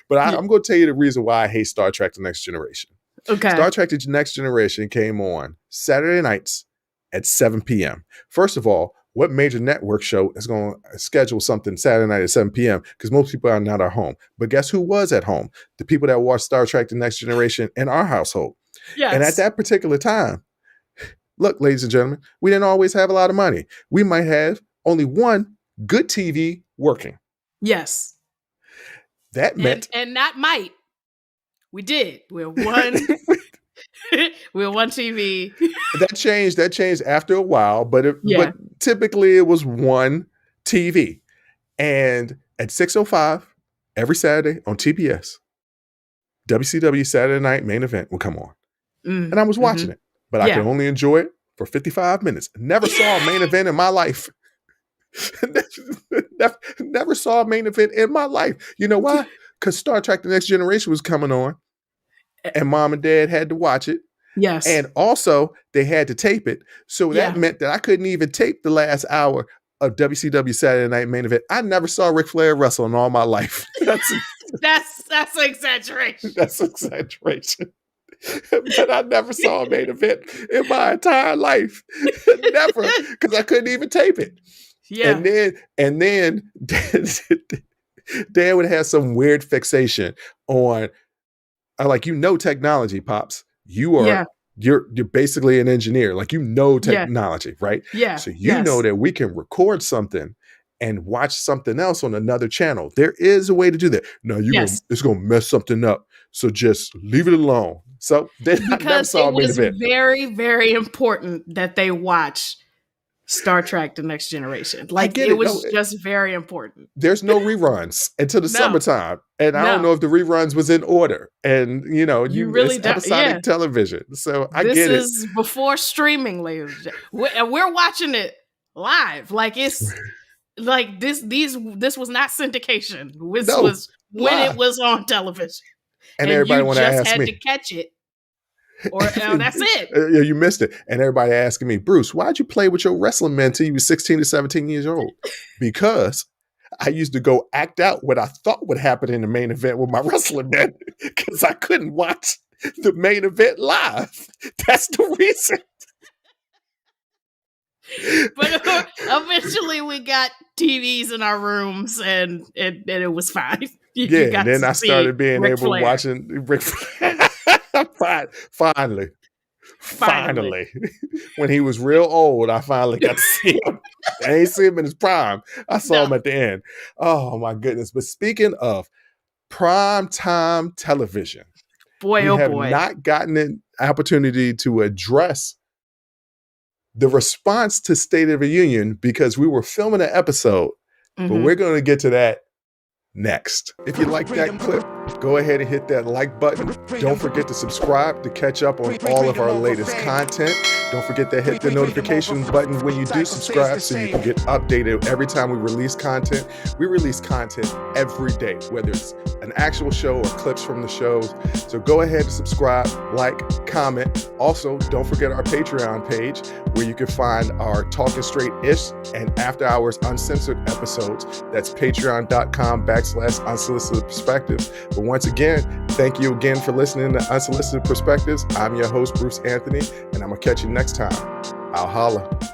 But I'm going to tell you the reason why I hate Star Trek The Next Generation. Okay. Star Trek The Next Generation came on Saturday nights at 7 p.m. First of all, what major network show is going to schedule something Saturday night at 7 p.m.? Because most people are not at home. But guess who was at home? The people that watched Star Trek The Next Generation in our household. Yes. And at that particular time, look, ladies and gentlemen, we didn't always have a lot of money. We might have only one good TV working. Yes. That meant... And not might. We did. We're one... We're one TV. That changed after a while, but typically it was one TV. And at 6:05 every Saturday on TBS, WCW Saturday Night Main Event would come on. And I was watching it, but I could only enjoy it for 55 minutes. Never saw a main event in my life. never saw a main event in my life. You know why? Because Star Trek The Next Generation was coming on. And mom and dad had to watch it. Yes. And also they had to tape it. So that meant that I couldn't even tape the last hour of WCW Saturday Night Main Event. I never saw Ric Flair wrestle in all my life. That's an exaggeration. That's an exaggeration. But I never saw a main event in my entire life. Never. Because I couldn't even tape it. Yeah. And then Dad would have some weird fixation on technology, Pops. You're basically an engineer. Technology, right? Yeah. So you know that we can record something and watch something else on another channel. There is a way to do that. No, it's going to mess something up. So just leave it alone. So then I never saw a main event. Because it was very, very important that they watch Star Trek The Next Generation. It was just very important. There's no reruns until the summertime. And I don't know if the reruns was in order. And, you really it's episodic television. So I get it. This is before streaming, ladies. And we're watching it live. This was not syndication. This was when live. It was on television. And everybody want to ask me. You just had to catch it. Or that's it. Yeah, you missed it. And everybody asking me, Bruce, why'd you play with your wrestling man until you were 16 to 17 years old? Because I used to go act out what I thought would happen in the main event with my wrestling man because I couldn't watch the main event live. That's the reason. But eventually we got TVs in our rooms and it was fine. And then I started being able to watch Ric Flair. Finally. When he was real old, I finally got to see him. I ain't see him in his prime. I saw him at the end. Oh my goodness. But speaking of prime time television, we have not gotten an opportunity to address the response to State of the Union because we were filming an episode, but we're going to get to that next. If you like that clip, go ahead and hit that like button. Don't forget to subscribe to catch up on all of our latest content. Don't forget to hit the notification button when you do subscribe so you can get updated every time we release content. We release content every day, whether it's an actual show or clips from the shows. So go ahead and subscribe, like, comment. Also, don't forget our Patreon page where you can find our Talking Straight-ish and After Hours Uncensored episodes. That's patreon.com/unsolicited perspectives. But once again, thank you again for listening to Unsolicited Perspectives. I'm your host, Bruce Anthony, and I'm going to catch you next time. I'll holla.